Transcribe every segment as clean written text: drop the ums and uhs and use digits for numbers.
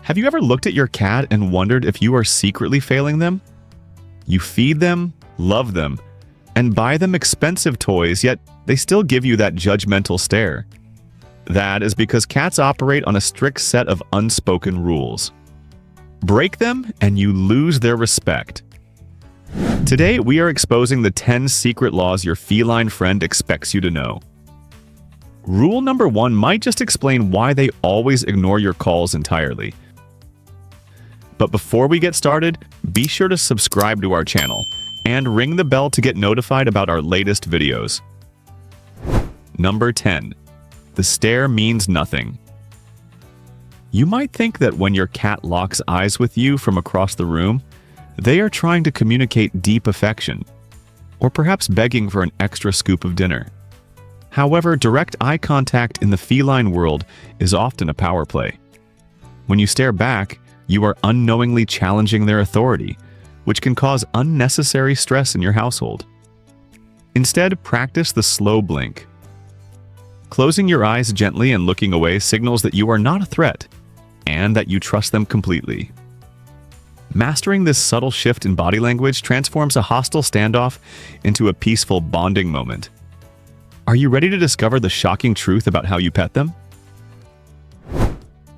Have you ever looked at your cat and wondered if you are secretly failing them? You feed them, love them, and buy them expensive toys, yet they still give you that judgmental stare. That is because cats operate on a strict set of unspoken rules. Break them and you lose their respect. Today, we are exposing the 10 secret laws your feline friend expects you to know. Rule number 1 might just explain why they always ignore your calls entirely. But before we get started, be sure to subscribe to our channel and ring the bell to get notified about our latest videos. Number 10. The stare means nothing. You might think that when your cat locks eyes with you from across the room, they are trying to communicate deep affection, or perhaps begging for an extra scoop of dinner. However, direct eye contact in the feline world is often a power play. When you stare back, you are unknowingly challenging their authority, which can cause unnecessary stress in your household. Instead, practice the slow blink. Closing your eyes gently and looking away signals that you are not a threat, and that you trust them completely. Mastering this subtle shift in body language transforms a hostile standoff into a peaceful bonding moment. Are you ready to discover the shocking truth about how you pet them?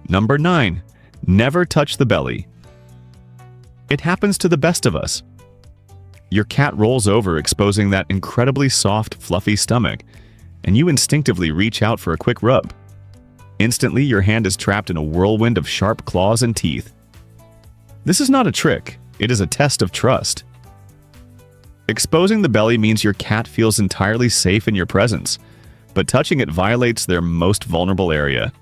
Number 9. Never touch the belly. It happens to the best of us. Your cat rolls over, exposing that incredibly soft, fluffy stomach, and you instinctively reach out for a quick rub. Instantly, your hand is trapped in a whirlwind of sharp claws and teeth. This is not a trick, it is a test of trust. Exposing the belly means your cat feels entirely safe in your presence, but touching it violates their most vulnerable area.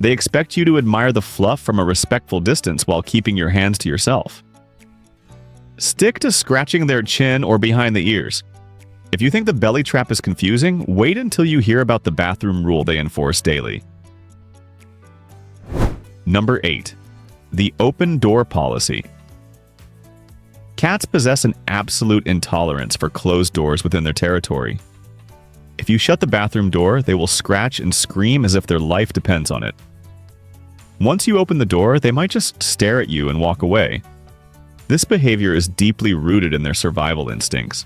They expect you to admire the fluff from a respectful distance while keeping your hands to yourself. Stick to scratching their chin or behind the ears. If you think the belly trap is confusing, wait until you hear about the bathroom rule they enforce daily. Number 8. The open door policy. Cats possess an absolute intolerance for closed doors within their territory. If you shut the bathroom door, they will scratch and scream as if their life depends on it. Once you open the door, they might just stare at you and walk away. This behavior is deeply rooted in their survival instincts.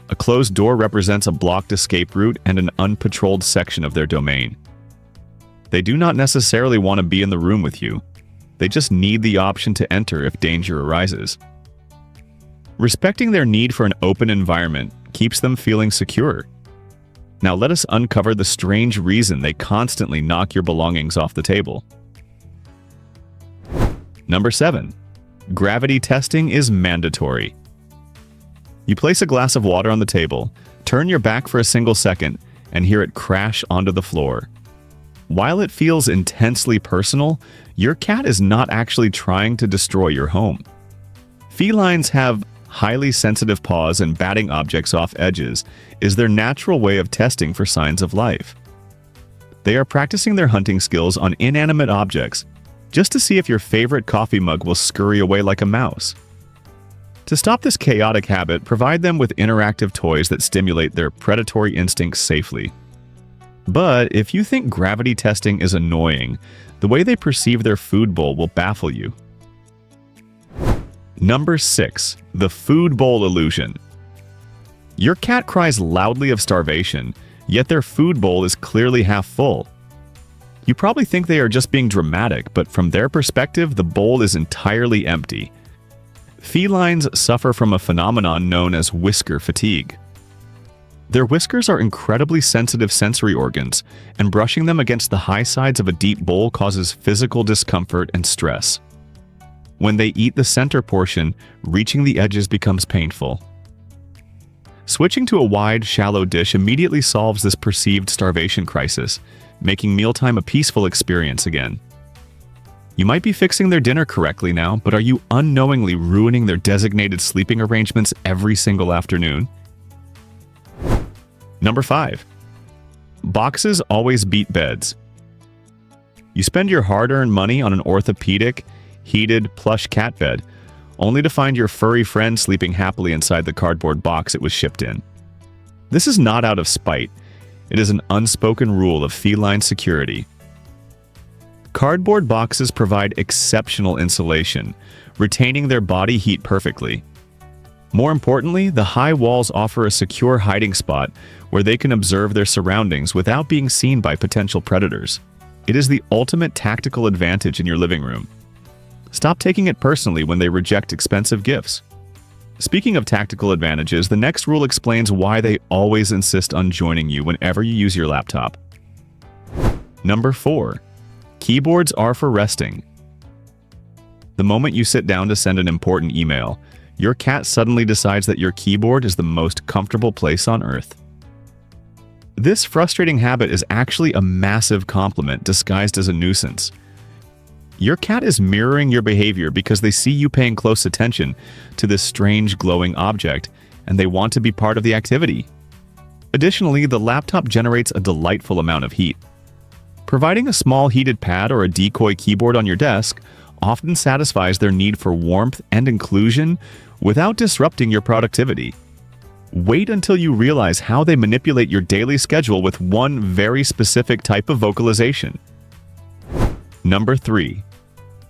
A closed door represents a blocked escape route and an unpatrolled section of their domain. They do not necessarily want to be in the room with you. They just need the option to enter if danger arises. Respecting their need for an open environment keeps them feeling secure. Now let us uncover the strange reason they constantly knock your belongings off the table. Number 7. Gravity testing is mandatory. You place a glass of water on the table, turn your back for a single second, and hear it crash onto the floor. While it feels intensely personal, your cat is not actually trying to destroy your home. Felines have highly sensitive paws, and batting objects off edges is their natural way of testing for signs of life. They are practicing their hunting skills on inanimate objects just to see if your favorite coffee mug will scurry away like a mouse. To stop this chaotic habit, provide them with interactive toys that stimulate their predatory instincts safely. But if you think gravity testing is annoying, the way they perceive their food bowl will baffle you. Number 6. The food bowl illusion. Your cat cries loudly of starvation, yet their food bowl is clearly half full. You probably think they are just being dramatic, but from their perspective, the bowl is entirely empty. Felines suffer from a phenomenon known as whisker fatigue. Their whiskers are incredibly sensitive sensory organs, and brushing them against the high sides of a deep bowl causes physical discomfort and stress. When they eat the center portion, reaching the edges becomes painful. Switching to a wide, shallow dish immediately solves this perceived starvation crisis, making mealtime a peaceful experience again. You might be fixing their dinner correctly now, but are you unknowingly ruining their designated sleeping arrangements every single afternoon? Number 5. Boxes always beat beds. You spend your hard-earned money on an orthopedic, heated, plush cat bed, only to find your furry friend sleeping happily inside the cardboard box it was shipped in. This is not out of spite. It is an unspoken rule of feline security. Cardboard boxes provide exceptional insulation, retaining their body heat perfectly. More importantly, the high walls offer a secure hiding spot where they can observe their surroundings without being seen by potential predators. It is the ultimate tactical advantage in your living room. Stop taking it personally when they reject expensive gifts. Speaking of tactical advantages, the next rule explains why they always insist on joining you whenever you use your laptop. Number 4. Keyboards are for resting. The moment you sit down to send an important email, your cat suddenly decides that your keyboard is the most comfortable place on earth. This frustrating habit is actually a massive compliment disguised as a nuisance. Your cat is mirroring your behavior because they see you paying close attention to this strange glowing object, and they want to be part of the activity. Additionally, the laptop generates a delightful amount of heat. Providing a small heated pad or a decoy keyboard on your desk often satisfies their need for warmth and inclusion without disrupting your productivity. Wait until you realize how they manipulate your daily schedule with one very specific type of vocalization. Number 3.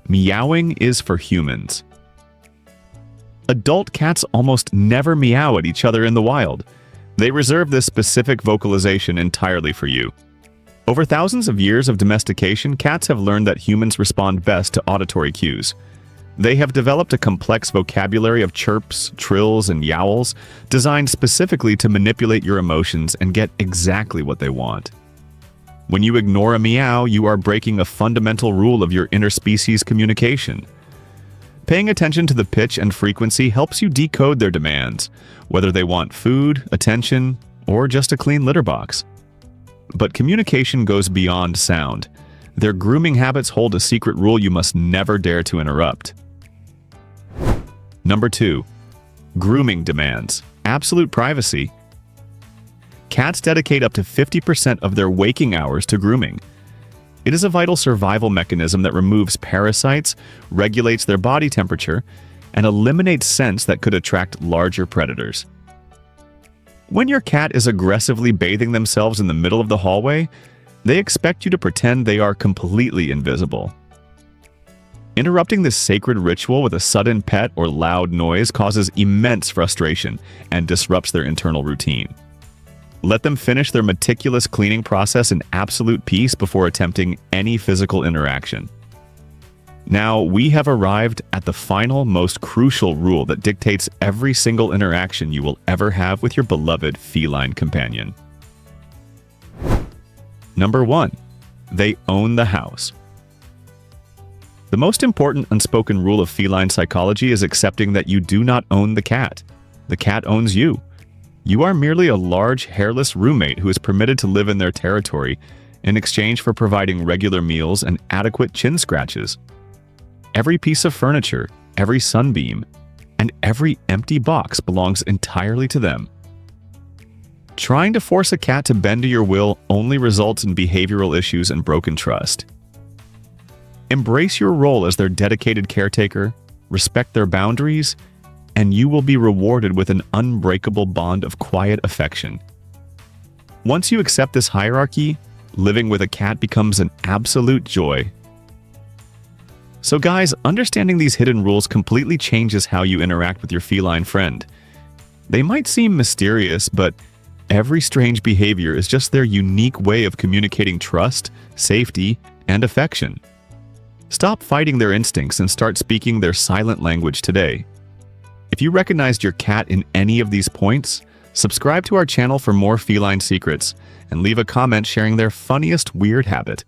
Meowing is for humans. Adult cats almost never meow at each other in the wild. They reserve this specific vocalization entirely for you. Over thousands of years of domestication, cats have learned that humans respond best to auditory cues. They have developed a complex vocabulary of chirps, trills, and yowls designed specifically to manipulate your emotions and get exactly what they want. When you ignore a meow, you are breaking a fundamental rule of your interspecies communication. Paying attention to the pitch and frequency helps you decode their demands, whether they want food, attention, or just a clean litter box. But communication goes beyond sound. Their grooming habits hold a secret rule you must never dare to interrupt. Number 2. Grooming demands absolute privacy. Cats dedicate up to 50% of their waking hours to grooming. It is a vital survival mechanism that removes parasites, regulates their body temperature, and eliminates scents that could attract larger predators. When your cat is aggressively bathing themselves in the middle of the hallway, they expect you to pretend they are completely invisible. Interrupting this sacred ritual with a sudden pet or loud noise causes immense frustration and disrupts their internal routine. Let them finish their meticulous cleaning process in absolute peace before attempting any physical interaction. Now, we have arrived at the final, most crucial rule that dictates every single interaction you will ever have with your beloved feline companion. Number 1. They own the house. The most important unspoken rule of feline psychology is accepting that you do not own the cat. The cat owns you. You are merely a large, hairless roommate who is permitted to live in their territory in exchange for providing regular meals and adequate chin scratches. Every piece of furniture, every sunbeam, and every empty box belongs entirely to them. Trying to force a cat to bend to your will only results in behavioral issues and broken trust. Embrace your role as their dedicated caretaker, respect their boundaries, and you will be rewarded with an unbreakable bond of quiet affection. Once you accept this hierarchy, living with a cat becomes an absolute joy. So guys, understanding these hidden rules completely changes how you interact with your feline friend. They might seem mysterious, but every strange behavior is just their unique way of communicating trust, safety, and affection. Stop fighting their instincts and start speaking their silent language today. If you recognized your cat in any of these points, subscribe to our channel for more feline secrets and leave a comment sharing their funniest weird habit.